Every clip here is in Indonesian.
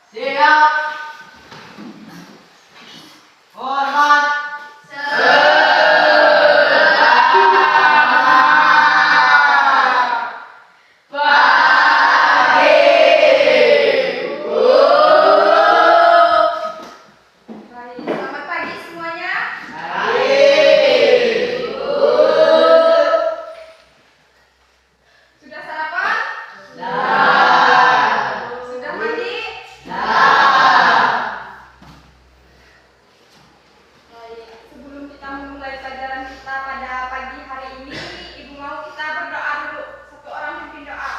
Siap. Hormat. Selamat pagi semuanya. Sudah sarapan? Sudah mandi? Baik, sebelum kita memulai pelajaran kita pada pagi hari ini, Ibu mau kita berdoa dulu. Satu orang pimpin doa.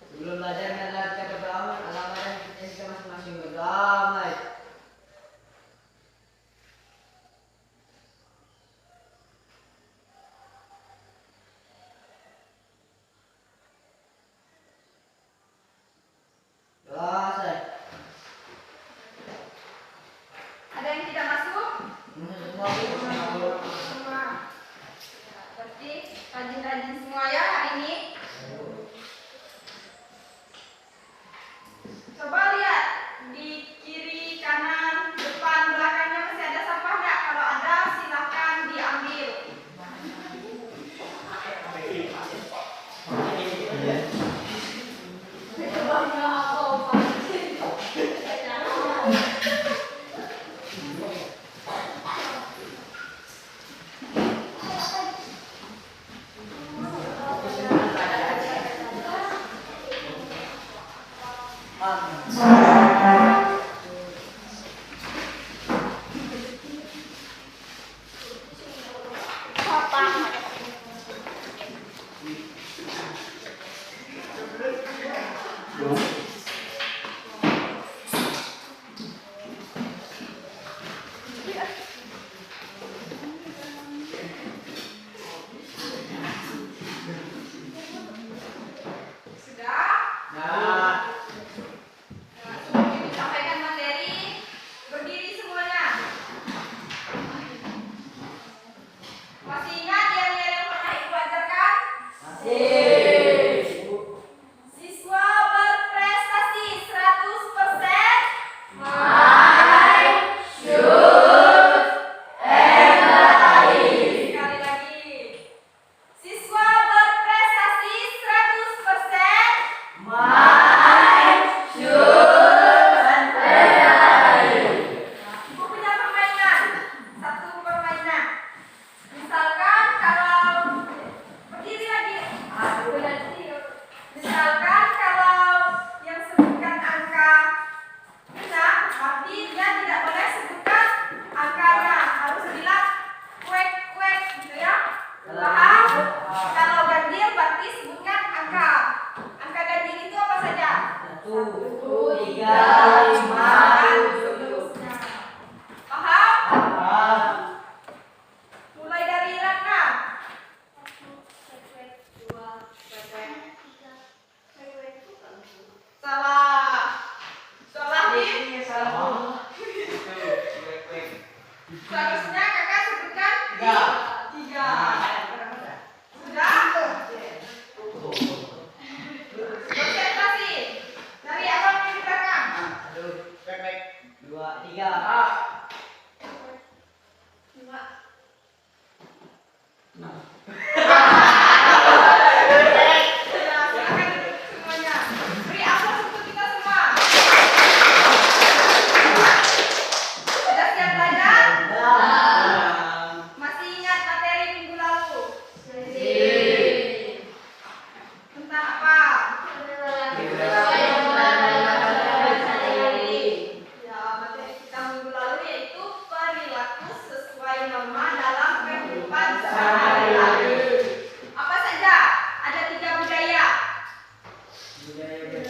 Sebelum belajar adalah kita berdoa, alamatnya kita masing-masing berdoa. Doa saya. Ada yang tidak masuk? Semua. Semua. Ya, berarti rajin-rajin semua ya hari ini. Coba lihat di kiri, kanan, depan, belakangnya masih ada sampah nggak? Kalau ada silakan diambil. Sudah? Nah. Nah, sebelum disampaikan materi, berdiri semuanya. Masih ingat yel-yel yang pernah Ibu ajarkan? Siswa berprestasi 100%. Sekali lagi. Siswa berprestasi 100%. Ibu punya permainan. Satu permainan. Misalkan kalau berdiri lagi. Misalkan kalau yang sebutkan angka genap, berarti dia tidak boleh sebutkan angkanya. Harus bilang kuek kuek gitu ya. Paham? Kalau ganjil berarti sebutkan angka. Angka ganjil itu apa saja? 1, 3, 5, Dan 7. seterusnya. Paham? Mulai dari Ratna. Salah. Salah nih. Seharusnya kakak sebutkan tiga. Sudah? Konsentrasi. Dari abang yang di belakang. 2, 3. Silakan duduk semuanya. Beri aplaus untuk kita semua. Sudah siap belajar? Masih ingat materi minggu lalu? Tentang apa? Ya, materi kita minggu lalu yaitu perilaku sesuai norma dalam kehidupan sehari-hari. Apa saja? Ada 3 budaya. Ya, ada 3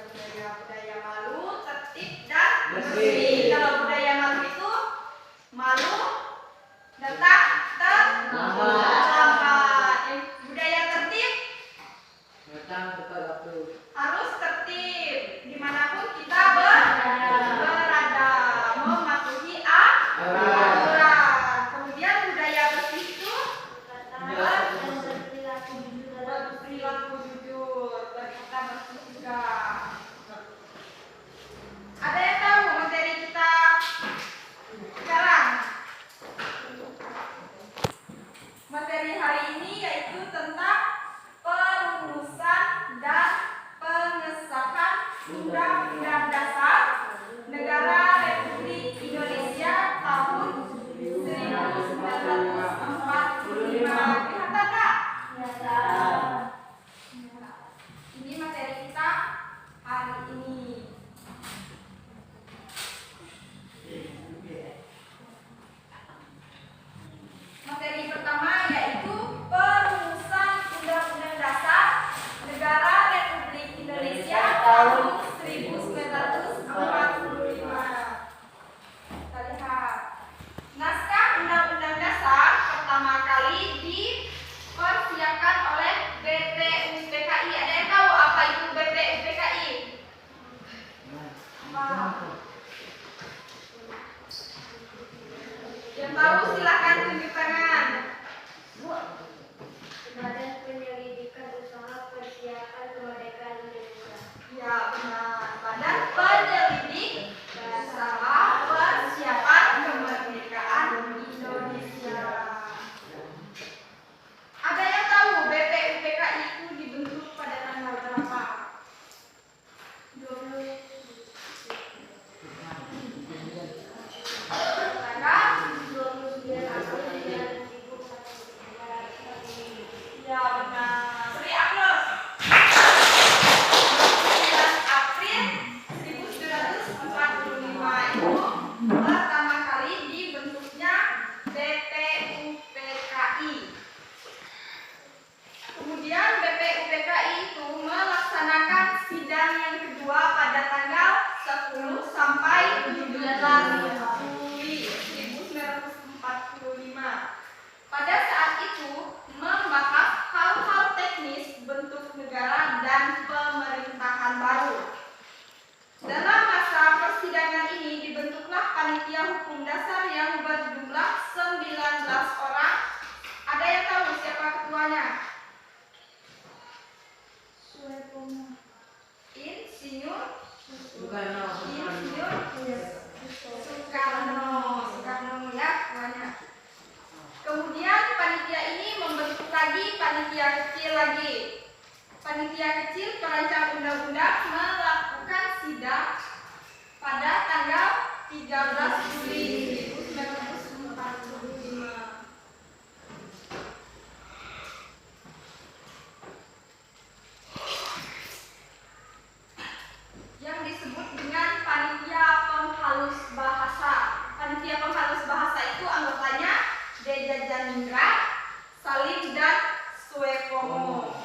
budaya. Budaya malu, tertib, dan bersih. Kalau budaya malu itu malu, letak, terlambat. materi hari ini yaitu tentang perumusan dan pengesahan Undang-Undang Dasar Negara Republik Indonesia tahun 1945. Kelihatan tak? Ini materi kita hari ini. Materi pertama yaitu perumusan Undang-Undang Dasar Negara Republik Indonesia tahun 1945. Kita lihat. Naskah Undang-Undang Dasar pertama kali dipersiapkan oleh BPUPKI. Ada yang tahu apa itu BPUPKI? Yang tahu silakan tunjuk tangan. Badan Penyelidikan Usaha Persiapan Kemerdekaan Indonesia. Ya benar. Badan Penyelidik Usaha Persiapan Kemerdekaan Indonesia. Ada yang tahu BPUPKI itu dibentuk pada tanggal berapa? 20 tanggal 29 April 1949. ya benar. Beri aplaus. 9 April 1945 itu pertama kali dibentuknya BPUPKI. Kemudian BPUPKI itu melaksanakan sidang yang kedua pada tanggal 10 sampai 17 Juli 1945. Pada saat itu membahas hal-hal teknis bentuk negara dan pemerintahan baru. Dalam masa persidangan ini dibentuklah panitia hukum dasar yang berjumlah 19 orang. Ada yang tahu siapa ketuanya? Insinyur Soekarno ya ketuanya. Kemudian panitia ini membentuk lagi panitia kecil lagi. Panitia kecil perancang undang-undang melakukan sidang pada tanggal 13 Juli 1945. Yang disebut dengan panitia penghalus bahasa. Panitia penghalus bahasa itu anggotanya Deja Janindra, Salim dan Suepomo.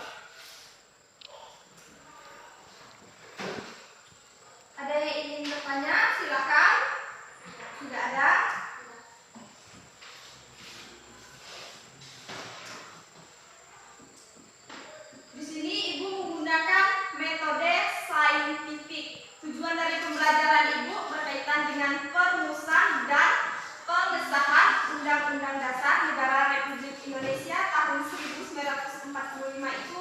Ada yang ingin bertanya? Silakan. Tidak ada. Di sini Ibu menggunakan metode saintifik. Tujuan dari pembelajaran Ibu berkaitan dengan perumusan dan pengesahan Undang-Undang Dasar Negara Republik Indonesia tahun 1945 itu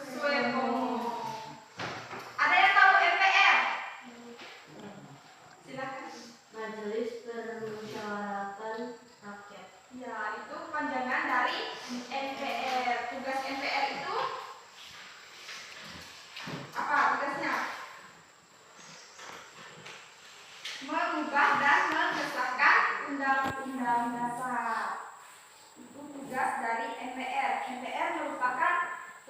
Suetomo. Ada yang tahu MPR? Silakan. Majelis Permusyawaratan Rakyat. Ya, itu panjangan dari MPR. Tugas MPR itu apa tugasnya? Mengubah dan mengesahkan undang-undang dasar. Itu tugas dari MPR. MPR merupakan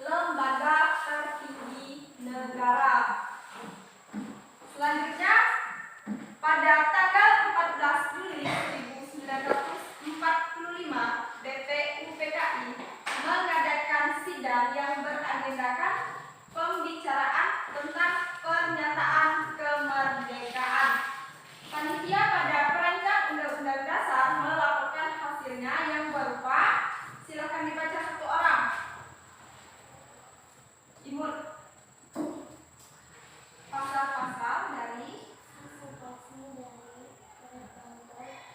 lembaga tertinggi negara. Selanjutnya, pada tanggal 14 Juli 1945, BPUPKI mengadakan sidang yang beragendakan pembicaraan tentang pernyataan kemerdekaan. Panitia pada perancang Undang-Undang Dasar melaporkan hasilnya yang berupa, silakan dibaca satu orang. Imut. Pasal-pasal dari Substansi dari Undang-Undang 14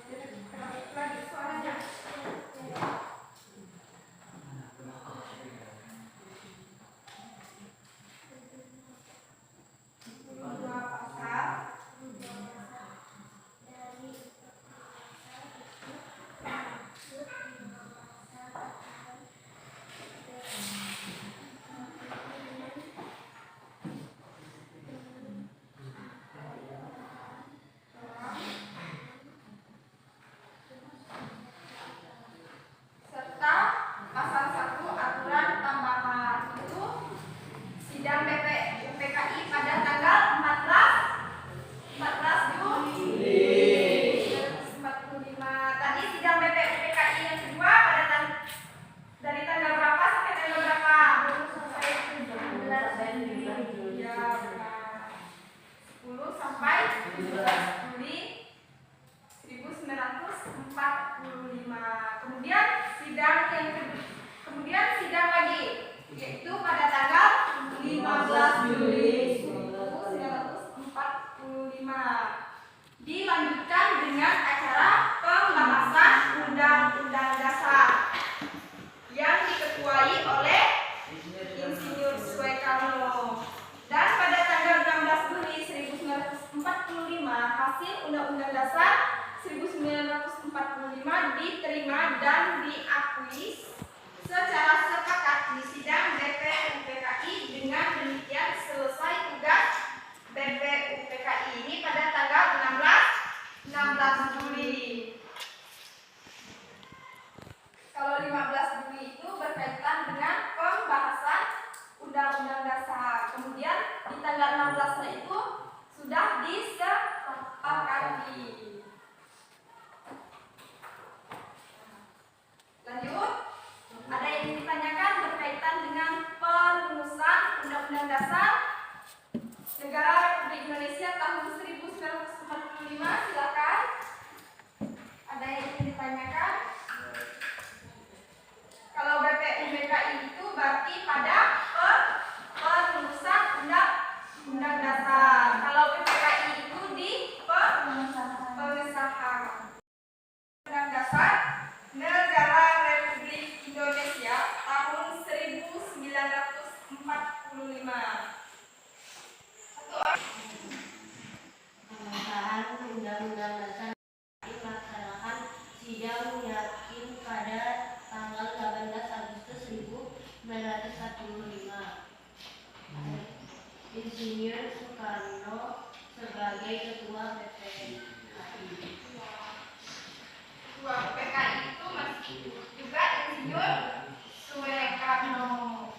Juli lagi suaranya. Dua pasal serta pasal 1 aturan tambahan. Itu sidang BPUPKI pada tanggal 14 Juli 1945. Tadi sidang BPUPKI yang kedua pada dari tanggal berapa sampai tanggal berapa? Sampai 17 Juli. Ya, benar. 10 sampai 17 Juli 1945. Kemudian sidang lagi, yaitu pada tanggal 15 Juli 1945. Dilanjutkan dengan acara pembahasan Undang-Undang Dasar yang diketuai oleh Insinyur Soekarno. Dan pada tanggal 16 Juli 1945, hasil Undang-Undang Dasar 1945 diterima dan diakui secara sepakat di sidang BPUPKI. Dengan demikian selesai tugas BPUPKI ini pada tanggal 16 Juli. Kalau 15 Juli itu berkaitan dengan pembahasan Undang-Undang Dasar. Kemudian di tanggal 16-nya itu sudah disepakati. Lanjut, ada yang ditanyakan berkaitan dengan perumusan Undang-Undang Dasar Negara Republik Indonesia tahun 1945. Silakan. Ada yang ingin ditanyakan? Kalau BPUPKI itu berarti pada perumusan Undang-Undang Dasar. Kalau PPKI itu di pengesahan Undang Dasar Negara Republik Indonesia tahun 1945. Pengesahan Undang-Undang Dasar dilaksanakan sidang yakin pada tanggal 18 Agustus 1945. Insinyur Soekarno sebagai Ketua PPKI. Ketua PPKI itu masih juga Insinyur Soekarno.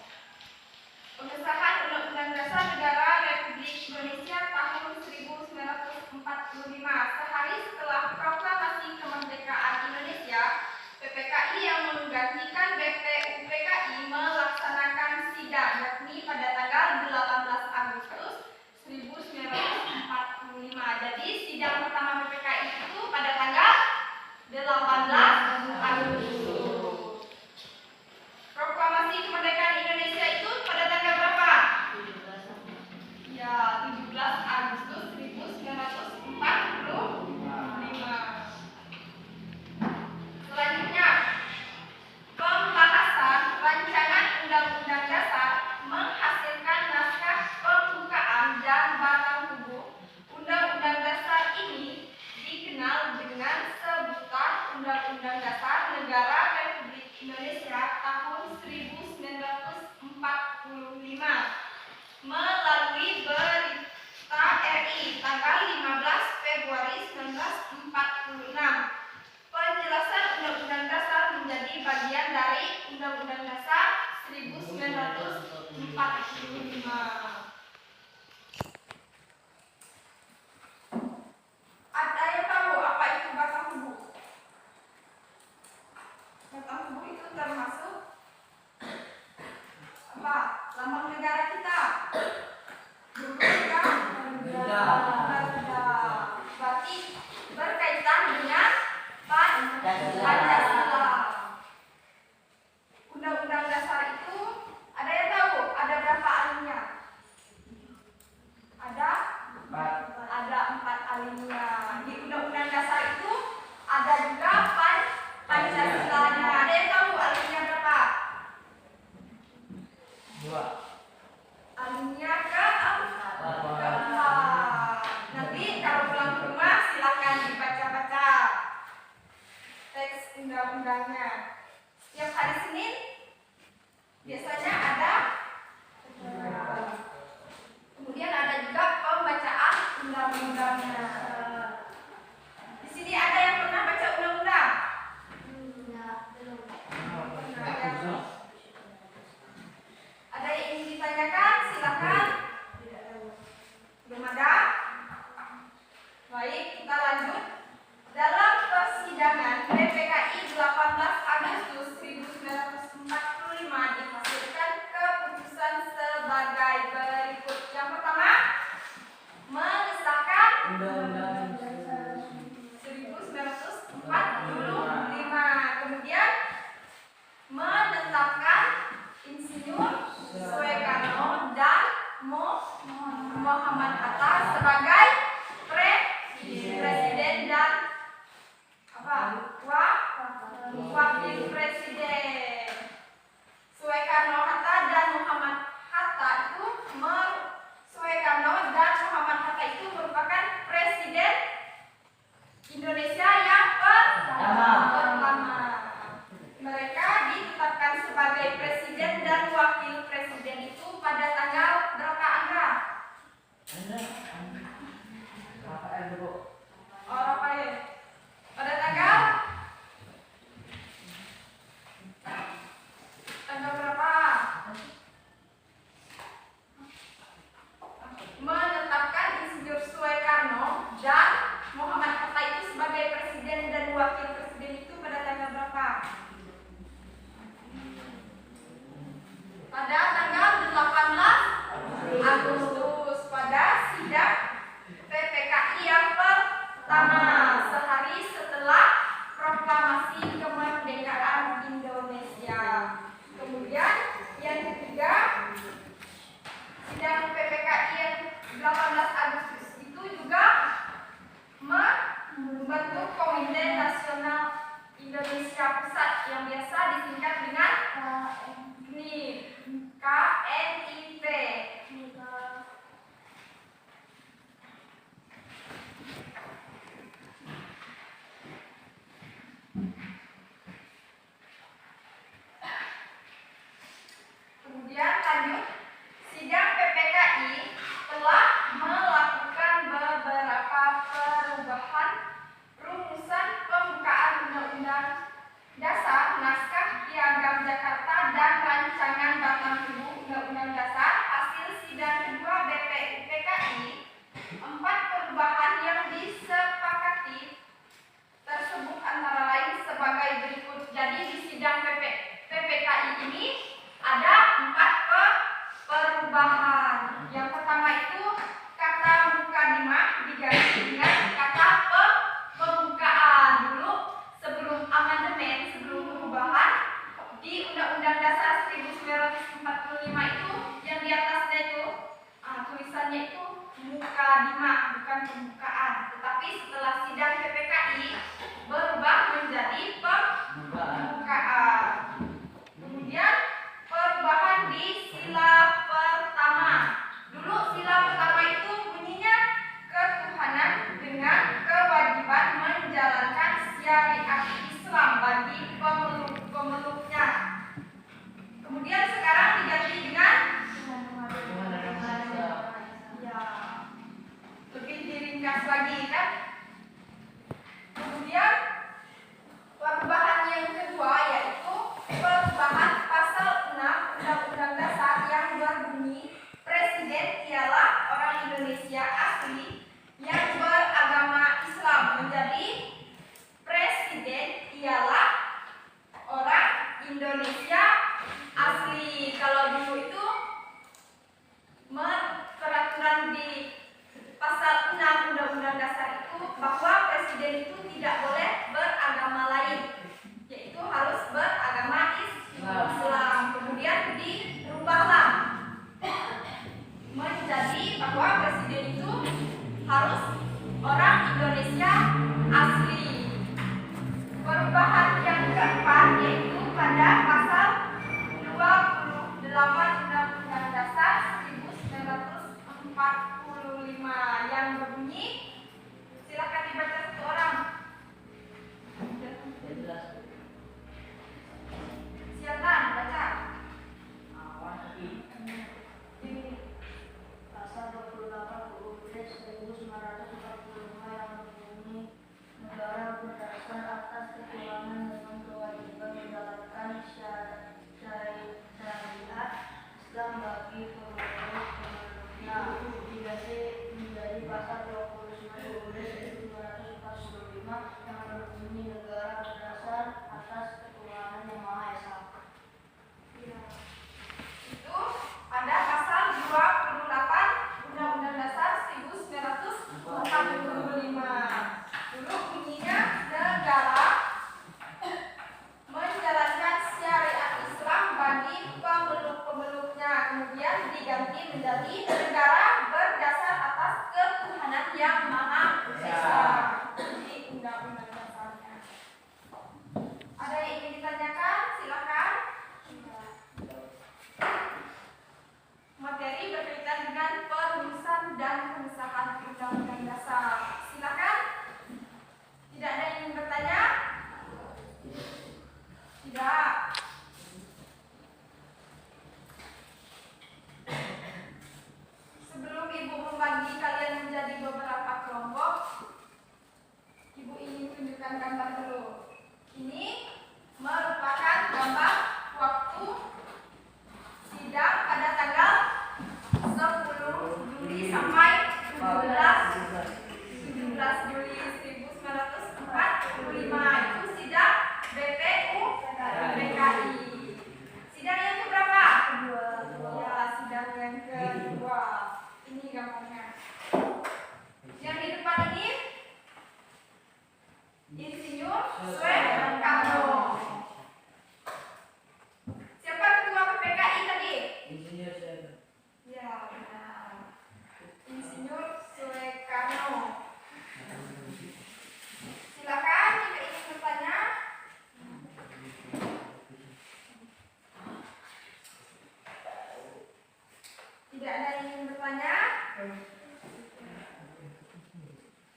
Pengesahan Undang-Undang Dasar Negara Republik Indonesia tahun 1945. Sehari setelah proklamasi kemerdekaan Indonesia, PPKI yang menggantikan BPUPKI melaksanakan sidang, yakni pada tanggal 18 Agustus 1945. Jadi sidang pertama Pancasila. Undang-Undang Dasar itu ada yang tahu ada berapa alinea? Ada 4 alinea. Di Undang-Undang Dasar itu ada juga Pancasilanya. Ada yang tahu alinea berapa? 2. Alinea keempat. Nanti kalau pulang ke rumah silakan dibaca-baca teks undang-undangnya. Setiap hari Senin biasanya ada. Kemudian ada juga pembacaan undang-undangnya. Di sini ada yang pernah baca undang-undang? Ada yang ingin ditanyakan? Silakan. Belum ada? Baik, kita lanjut. Dalam persidangan PPKI 18 Agustus 1945 dihasilkan keputusan sebagai berikut. Yang pertama, mengesahkan Undang-Undang 1945. Kemudian menetapkan Insinyur Soekarno dan Muhammad Hatta sebagai presiden dan wakil presiden. Soekarno Hatta dan Muhammad Hatta itu merupakan presiden Indonesia yang pertama. Mereka ditetapkan sebagai presiden dan wakil presiden itu pada tanggal berapa, Angga? Rafael. Pada tanggal berapa? Menetapkan Insinyur Soekarno dan Muhammad Hatta itu sebagai presiden dan wakil presiden itu pada tanggal berapa? Pada tanggal 18 Agustus pada sidang PPKI yang pertama, sehari setelah proklamasi kemerdekaan Indonesia. Kemudian yang ketiga, sidang PPKI yang 18 Agustus itu juga membentuk Komite Nasional Indonesia Pusat yang biasa disingkat dengan KNIP. Kemudian lanjut, sidang PPKI telah melakukan beberapa perubahan rumusan pembukaan Undang-Undang Dasar, naskah Piagam Jakarta dan rancangan batang tubuh gambar dulu. Ini merupakan gambar waktu sidang pada tanggal 10 Juli sampai 17 Juli 1945. Itu sidang BPU DKI. Sidang yang keberapa? Ya, sidang yang kedua. Ini gambarnya. Yang di depan ini Insinyur Soekarno. Siapa ketua PPKI tadi? Insinyur saya. Ya, benar. Insinyur Soekarno. Silakan jika ingin bertanya. Tidak ada yang ingin bertanya?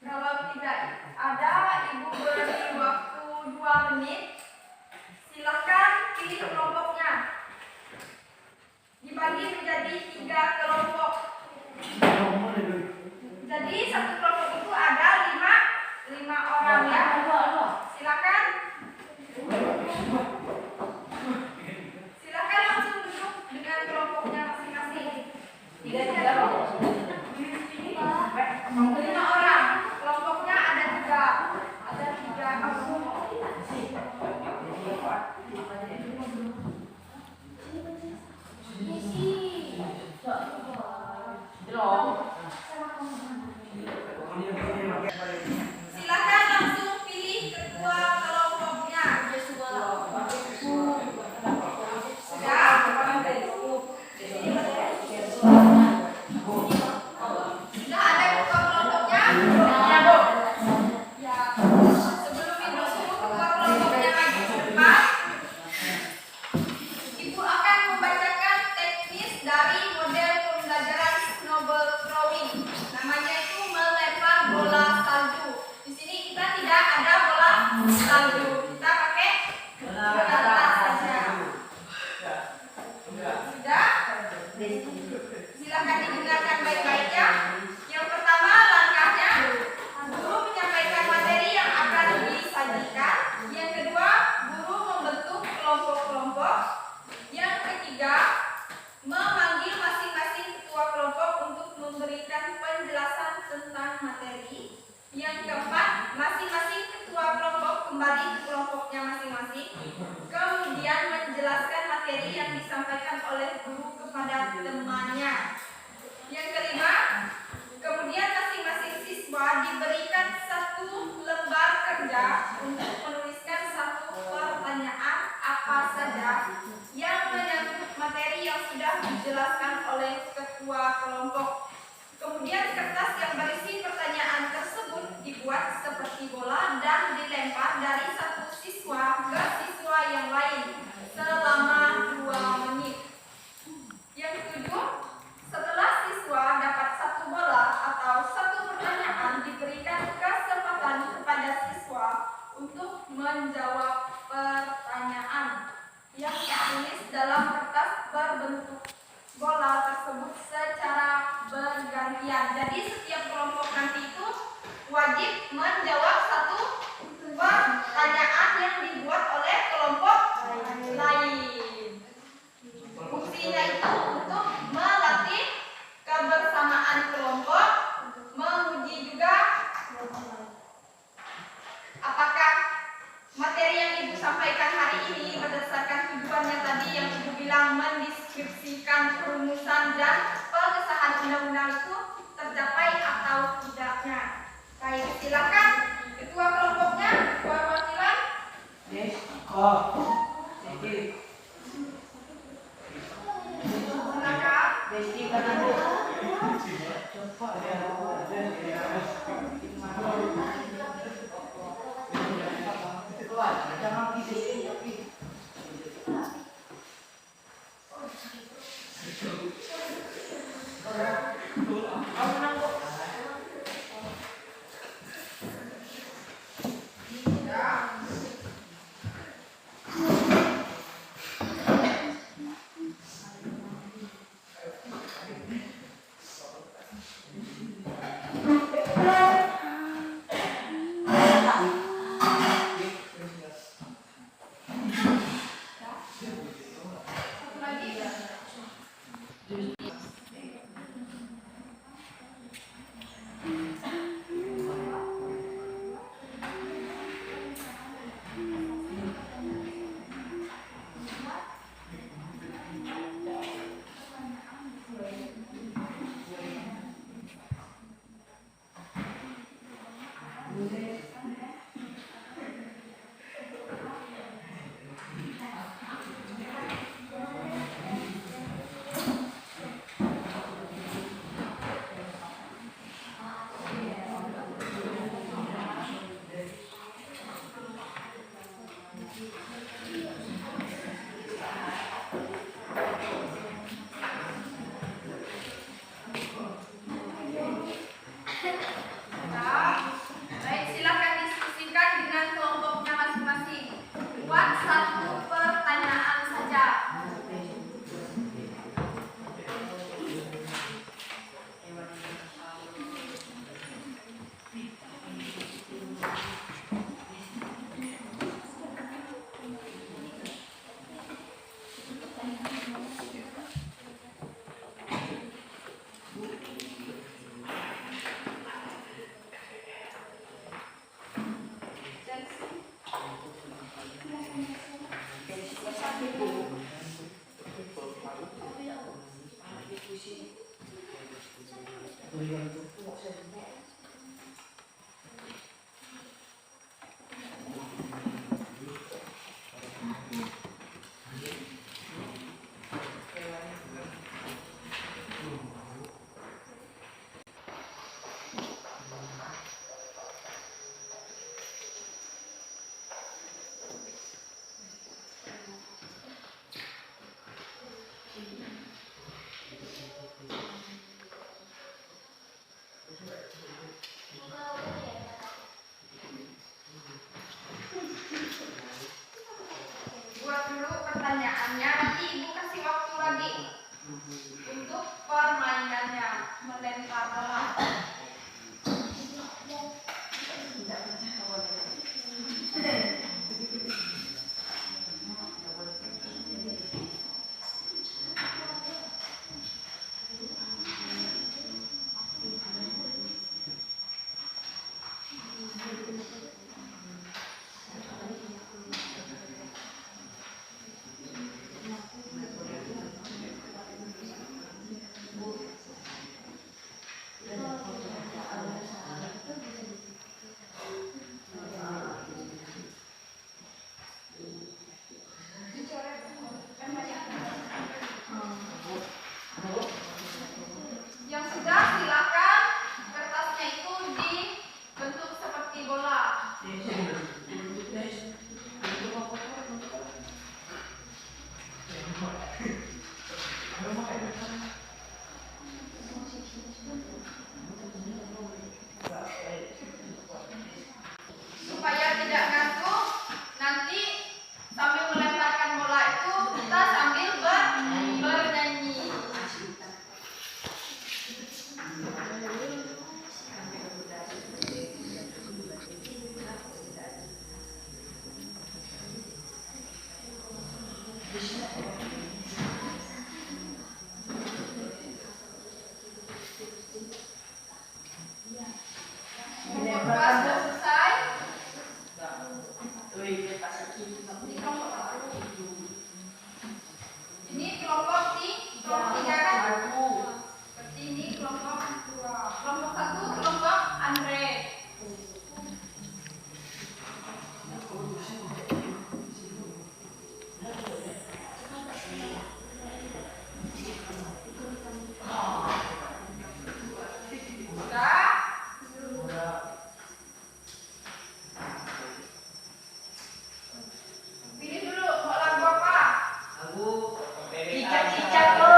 Kalau tidak ada, Ibu beri waktu 2 menit. Silakan pilih kelompoknya. Dibagi menjadi 3 kelompok. Jadi satu kelompok itu ada 5 orang ya. Silakan. Silakan langsung duduk dengan kelompoknya masing-masing. 5 orang. Kelompoknya ada 3. Ada 3 kelompok. Silakan langsung pilih ketua kelompoknya. Sudah? Sudah ada ketua kelompoknya? Ya, Bu. Ya. Sebelum Ibu suruh ketua kelompoknya maju ke depan, Ibu akan membacakan teknis dari model pembelajaran snowball throwing. Namanya itu melempar bola salju. Di sini kita tidak ada bola salju. Kita pakai kertas saja. Sudah? Silakan didengarkan baik-baik ya. Yang pertama langkahnya, guru menyampaikan materi yang akan disajikan. Yang kedua, guru membentuk kelompok-kelompok. Yang ketiga, memanggil masing-masing ketua kelompok untuk memberikan penjelasan tentang materi. Yang keempat, masing-masing ketua kelompok kembali ke kelompoknya masing-masing. Kemudian menjelaskan materi yang disampaikan oleh guru kepada temannya. Yang kelima, kemudian masing-masing siswa diberikan 1 lembar kerja untuk menuliskan 1 pertanyaan apa saja yang menyangkut materi yang sudah dijelaskan oleh ketua kelompok. Kemudian kertas yang berisi pertanyaan tersebut dibuat seperti bola dan dilempar dari satu siswa ke siswa yang lain selama 2 menit. Yang ketujuh, setelah siswa dapat 1 bola atau 1 pertanyaan, diberikan kesempatan kepada siswa untuk menjawab pertanyaan yang ditulis dalam kertas berbentuk bola tersebut secara bergantian. Jadi setiap kelompok nanti itu wajib menjawab 1 pertanyaan yang dibuat oleh kelompok lain. Fungsinya itu untuk melatih kebersamaan kelompok, menguji juga apakah materi yang Ibu sampaikan hari ini berdasarkan tujuannya tadi yang Ibu bilang mendeskripsikan perumusan dan pengesahan undang-undang itu tercapai atau tidaknya. Baik, silakan ketua kelompoknya, perwakilan. Yes. Silakan. Desti Kanado. Buat dulu pertanyaannya, nanti ibu kasih waktu lagi untuk permainannya melempar bola. Yang sudah silakan kertasnya itu dibentuk seperti bola. Supaya tidak ngantuk, nanti sambil melemparkan bola itu kita sambil bernyanyi. Kelas sudah selesai. Ini kelompok tiga kan? Seperti ini kelompok dua. Kelompok satu kelompok Andre. Sudah? Pilih dulu mau lagu apa? Cicak bu.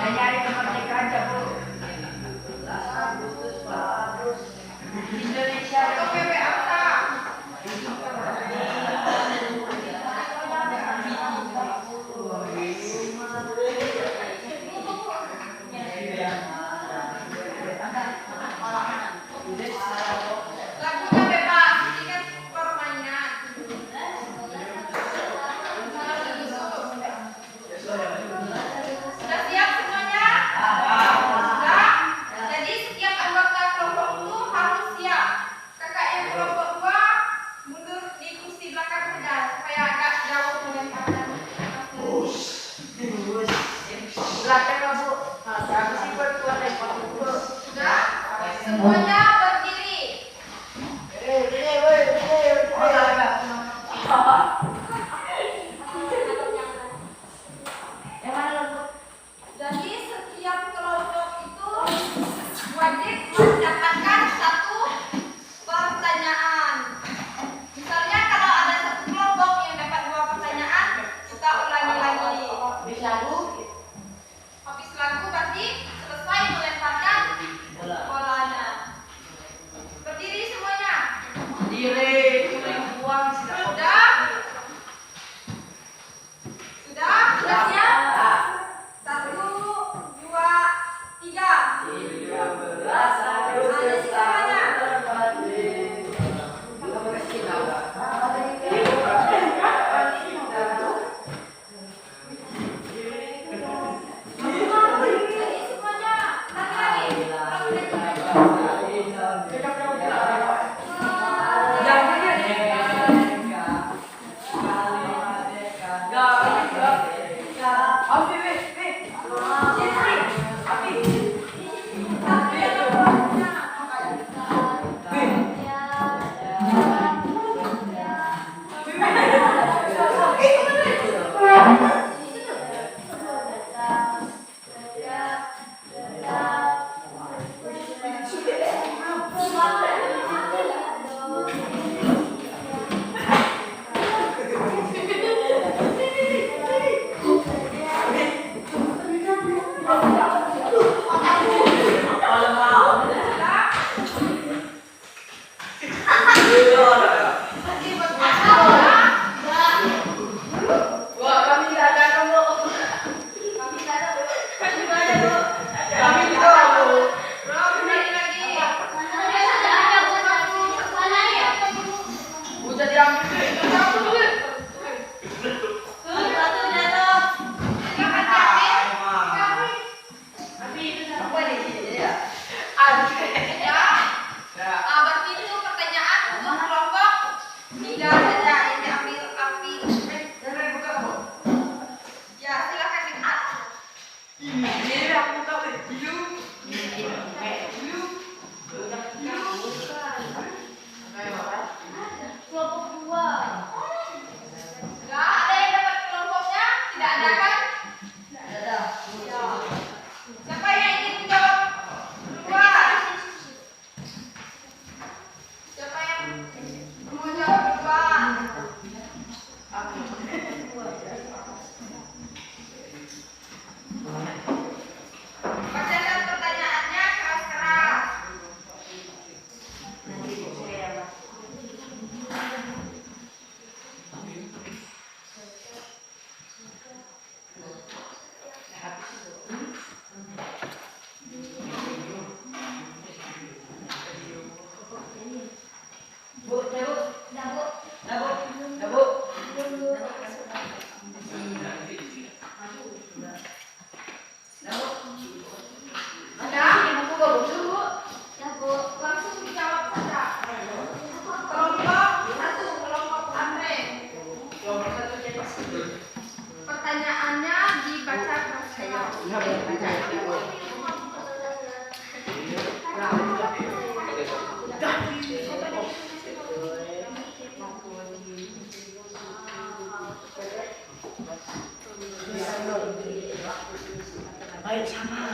Nyari kemerdekaan aja bu. Bagus. Indonesia. Atau PP Aksa? Lagunya bebas, ini kan permainan. Sudah siap semuanya? Sudah? Jadi setiap anggota kelompok itu harus siap. Kakak yang kelompok 2 mundur di kursi belakang saja supaya agak jauh melemparkan. Belakang bu. Habis ikut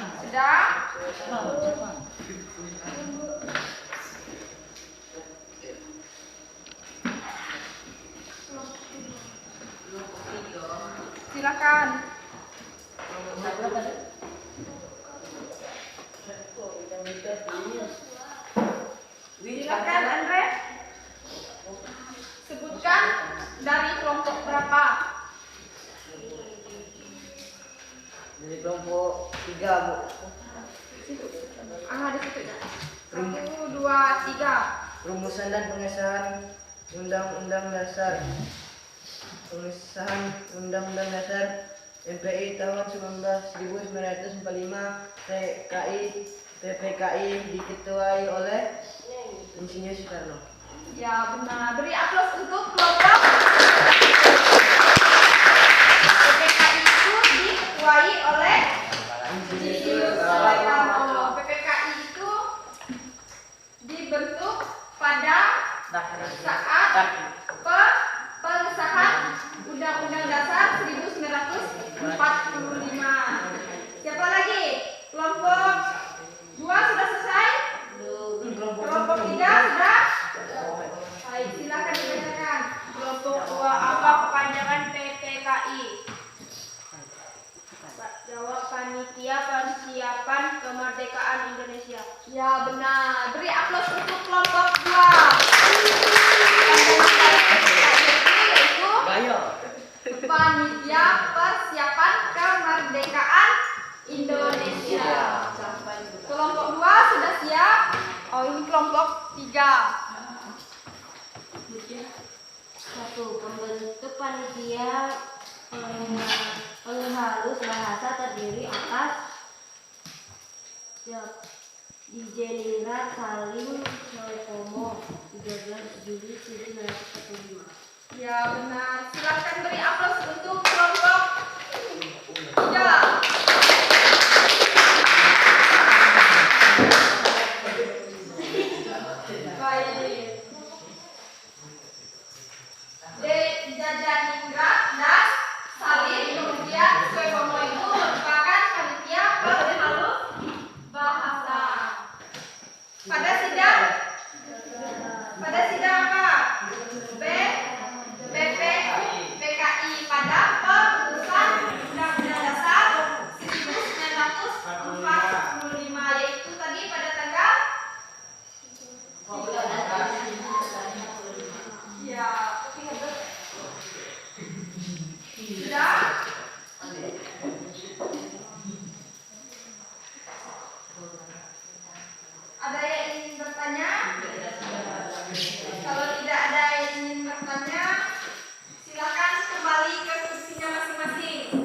Sudah? Silakan. Silakan Andre. Sebutkan dari kelompok berapa? Dari kelompok 3, Bu. Di situ ya. 1, 2, 3. Rumusan dan pengesahan Undang-Undang Dasar. Pengesahan Undang-Undang Dasar MPI tahun 1945 PPKI diketuai oleh Insinyur Soekarno. Ya benar. Beri aplaus untuk kelompok. PPKI itu diketuai oleh Insinyur Soekarno. PPKI itu dibentuk pada saat pengesahan Undang-Undang Dasar 1945. Siapa lagi? Kelompok 2 sudah selesai? Kelompok 3 sudah? Baik, silakan dibacakan. Kelompok 2, apa kepanjangan PPKI? Jawab, Panitia Persiapan Kemerdekaan Indonesia. Ya benar. Beri aplaus untuk kelompok 2. Yaitu Panitia Persiapan Kemerdekaan Indonesia. Kelompok 2 sudah siap? Oh, ini kelompok 3. 1. Pembentuk panitia penghalus bahasa terdiri atas Dijeningrat Salim Soepomo 13 Juli 1945. Ya benar. Silakan beri aplaus untuk kelompok 3. Baik. Dijeningrat dan Salim kemudian Soepomo itu merupakan panitia penghalus bahasa. Pada sidang apa? PKI pada perutusan Undang-Undang Dasar 1945, yaitu tadi pada tanggal ya, sudah? Ada yang ingin bertanya? Kalau tidak ada yang ingin bertanya, silakan kembali ke kursinya masing-masing.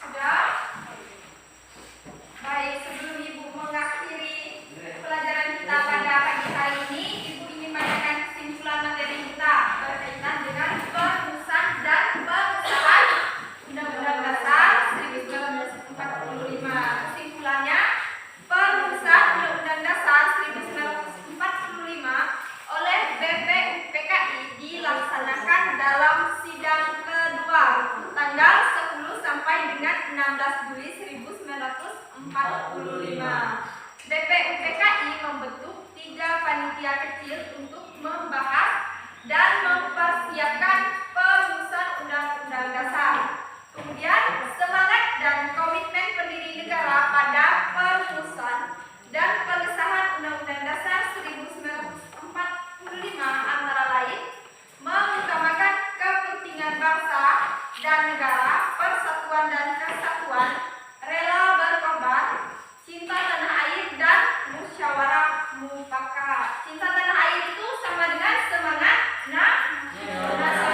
Sudah? Baik, sebelum Ibu mengakhiri pelajaran kita pada pagi hari ini, Ibu ingin menyampaikan kesimpulan materi kita berkaitan dengan perumusan dan pengesahan Undang-Undang Dasar 1945. Kesimpulannya, perumusan Undang-Undang Dasar 1945 oleh BPUPKI dilaksanakan dalam sidang kedua tanggal 10 sampai dengan 16 Juli 1945. BPUPKI membentuk 3 panitia kecil untuk membahas dan mempersiapkan perumusan Undang-Undang Dasar. Kemudian semangat dan komitmen pendiri negara pada perumusan dan pengesahan Undang-Undang Dasar 1945 antara lain mengutamakan kepentingan bangsa dan negara, persatuan dan kesatuan, rela berkorban, cinta tanah air dan musyawarah mufakat. Cinta tanah air itu sama dengan semangat nasional.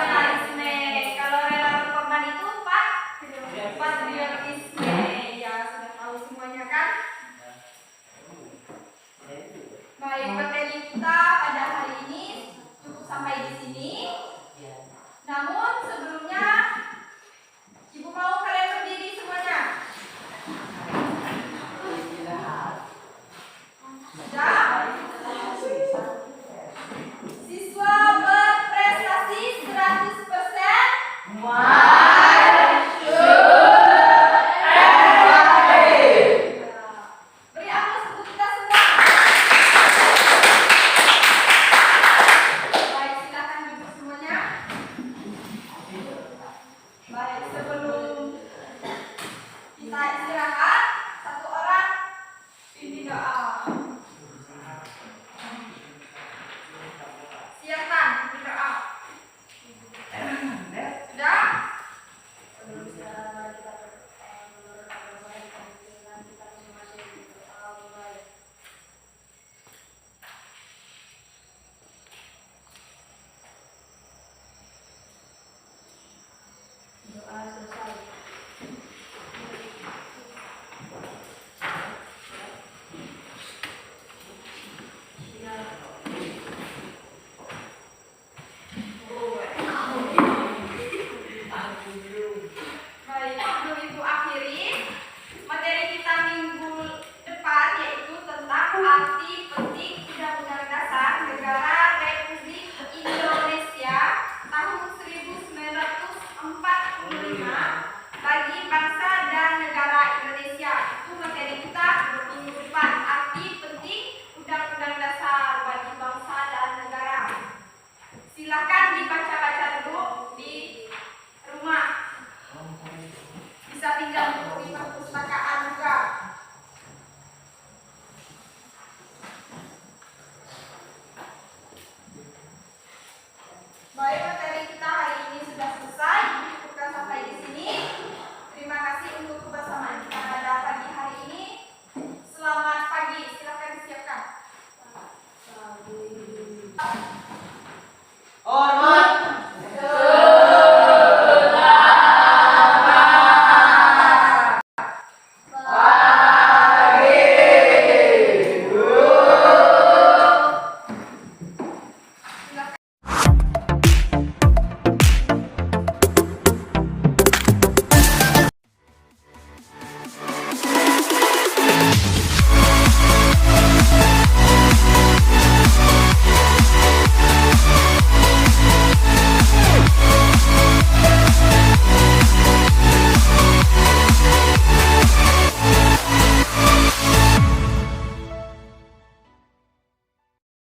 A.